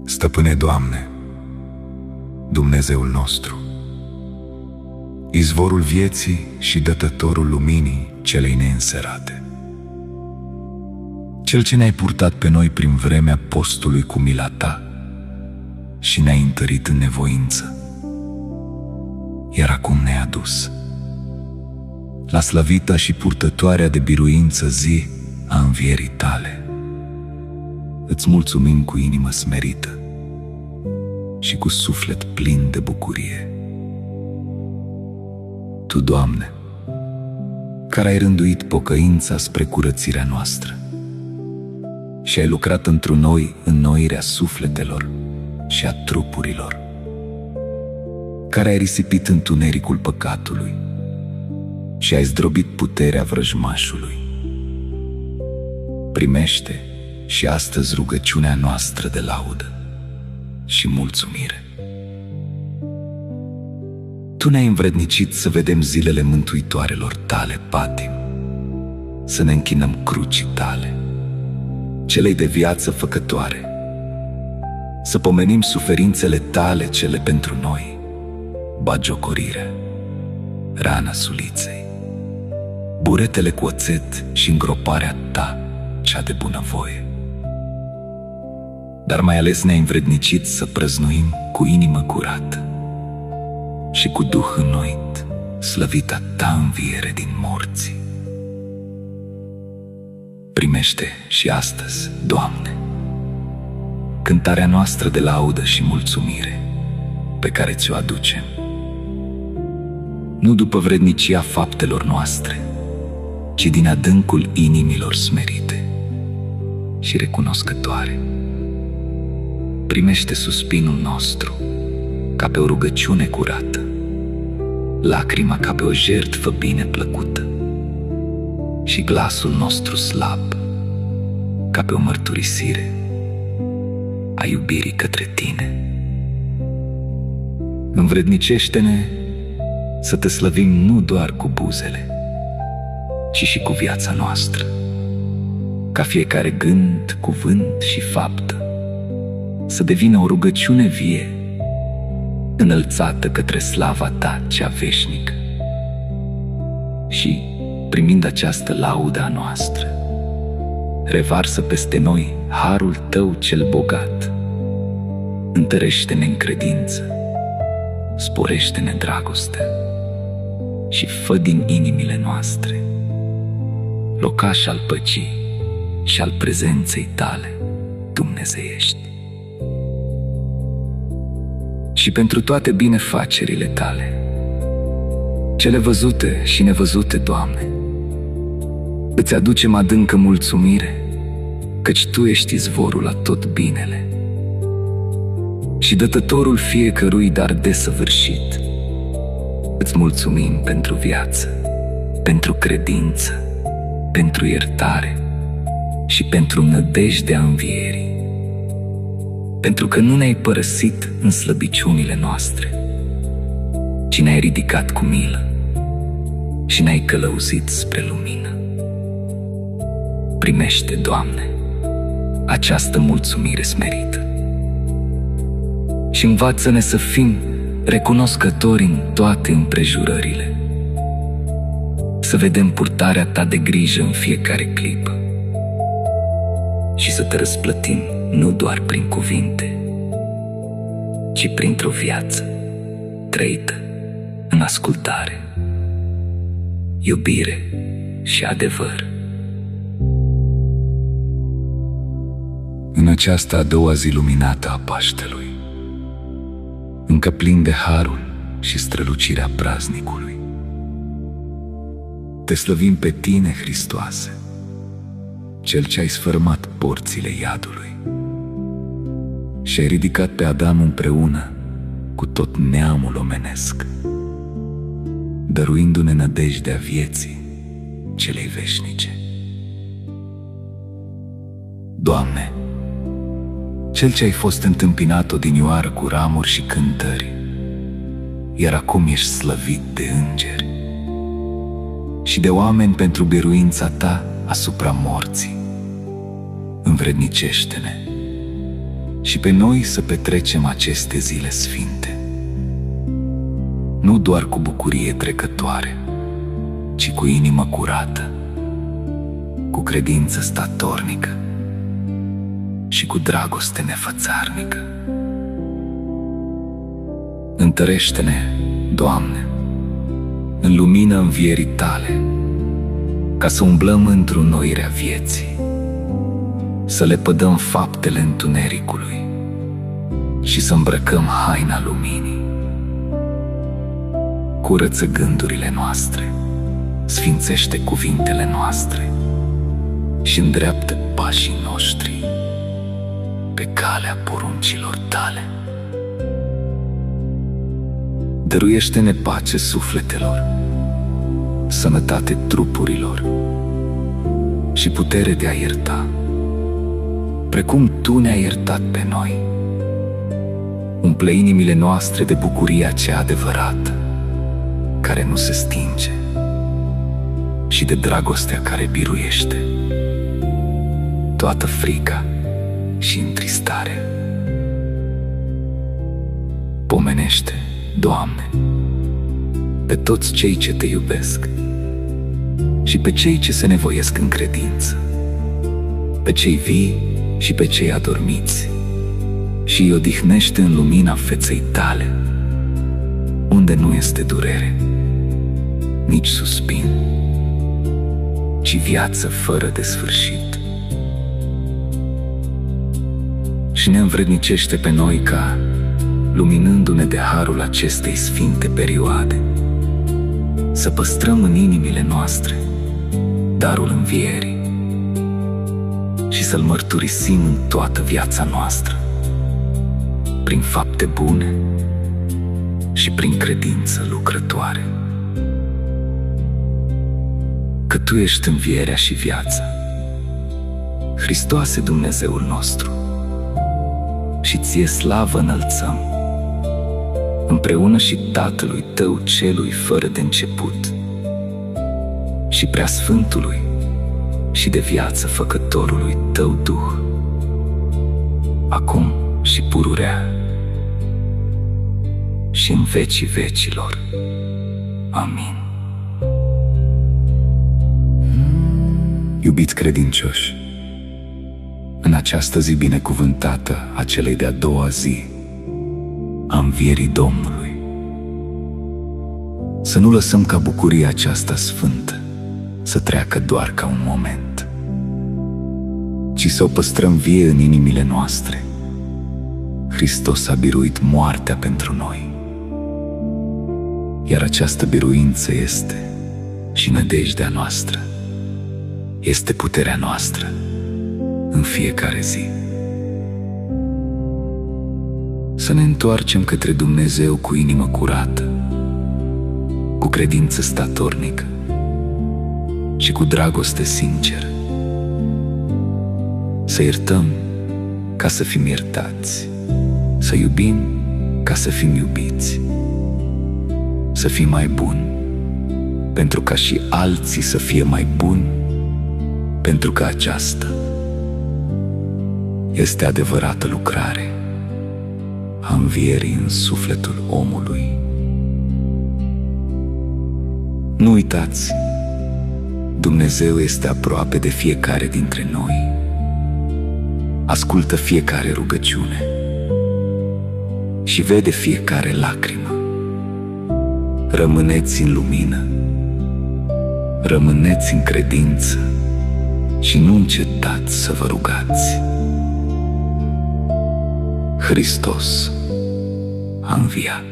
Stăpâne, Doamne, Dumnezeul nostru, izvorul vieții și dătătorul luminii celei neînserate, Cel ce ne-ai purtat pe noi prin vremea postului cu mila Ta și ne-ai întărit în nevoință, iar acum ne-ai adus la slăvita și purtătoarea de biruință zi a învierii Tale. Îți mulțumim cu inimă smerită și cu suflet plin de bucurie. Tu, Doamne, care ai rânduit pocăința spre curățirea noastră și ai lucrat întru noi înnoirea sufletelor și a trupurilor, care ai risipit întunericul păcatului și ai zdrobit puterea vrăjmașului, primește și astăzi rugăciunea noastră de laudă și mulțumire. Tu ne-ai învrednicit să vedem zilele mântuitoarelor Tale patim, să ne închinăm crucii Tale, celei de viață făcătoare, să pomenim suferințele Tale cele pentru noi, bagiocorirea, rana suliței, buretele cu oțet și îngroparea Ta cea de bunăvoie. Dar mai ales ne-ai învrednicit să prăznuim cu inimă curată și cu duh înnoit slăvita Ta înviere din morți. Primește și astăzi, Doamne, cântarea noastră de laudă și mulțumire pe care Ți-o aducem, nu după vrednicia faptelor noastre, ci din adâncul inimilor smerite și recunoscătoare. Primește suspinul nostru ca pe o rugăciune curată, lacrima ca pe o jertfă bine plăcută și glasul nostru slab ca pe o mărturisire a iubirii către Tine. Învrednicește-ne să Te slăvim nu doar cu buzele, ci și cu viața noastră, ca fiecare gând, cuvânt și faptă să devină o rugăciune vie, înălțată către slava Ta cea veșnică. Și, primind această laudă a noastră, revarsă peste noi harul Tău cel bogat, întărește-ne în credință, sporește-ne dragostea și fă din inimile noastre locaș al păcii și al prezenței Tale dumnezeiești. Și pentru toate binefacerile Tale, cele văzute și nevăzute, Doamne, îți aducem adâncă mulțumire, căci Tu ești izvorul la tot binele și dătătorul fiecărui dar desăvârșit. Îți mulțumim pentru viață, pentru credință, pentru iertare și pentru nădejdea învierii, pentru că nu ne-ai părăsit în slăbiciunile noastre, ci ne-ai ridicat cu milă și ne-ai călăuzit spre lumină. Primește, Doamne, această mulțumire smerită și învață-ne să fim recunoscători în toate împrejurările, să vedem purtarea Ta de grijă în fiecare clipă și să Te răsplătim nu doar prin cuvinte, ci printr-o viață trăită în ascultare, iubire și adevăr. În această a doua zi luminată a Paștelui, încă plin de harul și strălucirea praznicului, Te slăvim pe Tine, Hristoase, Cel ce ai sfărmat porțile iadului și ai ridicat pe Adam împreună cu tot neamul omenesc, dăruindu-ne nădejdea vieții celei veșnice. Doamne, Cel ce ai fost întâmpinat odinioară cu ramuri și cântări, iar acum ești slăvit de îngeri și de oameni pentru biruința Ta asupra morții, învrednicește-ne și pe noi să petrecem aceste zile sfinte, nu doar cu bucurie trecătoare, ci cu inimă curată, cu credință statornică și cu dragoste nefățarnică. Întărește-ne, Doamne, în lumina învierii Tale, ca să umblăm într-înnoirea vieții, să lepădăm faptele întunericului și să îmbrăcăm haina luminii. Curăță gândurile noastre, sfințește cuvintele noastre și îndreaptă pașii noștri pe calea poruncilor Tale. Dăruiește-ne pace sufletelor, sănătate trupurilor și putere de a ierta, precum Tu ne-ai iertat pe noi. Umple inimile noastre de bucuria cea adevărată, care nu se stinge, și de dragostea care biruiește toată frica și întristarea. Pomenește, Doamne, pe toți cei ce Te iubesc și pe cei ce se nevoiesc în credință, pe cei vii și pe cei adormiți, și îi odihnește în lumina feței Tale, unde nu este durere, nici suspin, ci viață fără de sfârșit. Și ne învrednicește pe noi ca, luminându-ne de harul acestei sfinte perioade, să păstrăm în inimile noastre darul învierii și să-L mărturisim în toată viața noastră, prin fapte bune și prin credință lucrătoare. Că Tu ești învierea și viața, Hristoase Dumnezeul nostru, și Ție slavă înălțăm, împreună și Tatălui Tău celui fără de început, și Preasfântului și de viață Făcătorului Tău Duh, acum și pururea și în vecii vecilor. Amin. Iubiți credincioși, în această zi binecuvântată a celei de-a doua zi a învierii Domnului, să nu lăsăm ca bucuria aceasta sfântă să treacă doar ca un moment, ci să o păstrăm vie în inimile noastre. Hristos a biruit moartea pentru noi, iar această biruință este și nădejdea noastră, este puterea noastră în fiecare zi. Să ne întoarcem către Dumnezeu cu inimă curată, cu credință statornică și cu dragoste sinceră. Să iertăm ca să fim iertați, să iubim ca să fim iubiți, să fim mai buni pentru ca și alții să fie mai buni, pentru că aceasta este adevărată lucrare a învierii în sufletul omului. Nu uitați, Dumnezeu este aproape de fiecare dintre noi, ascultă fiecare rugăciune și vede fiecare lacrimă. Rămâneți în lumină, rămâneți în credință și nu încetați să vă rugați. Hristos a înviat.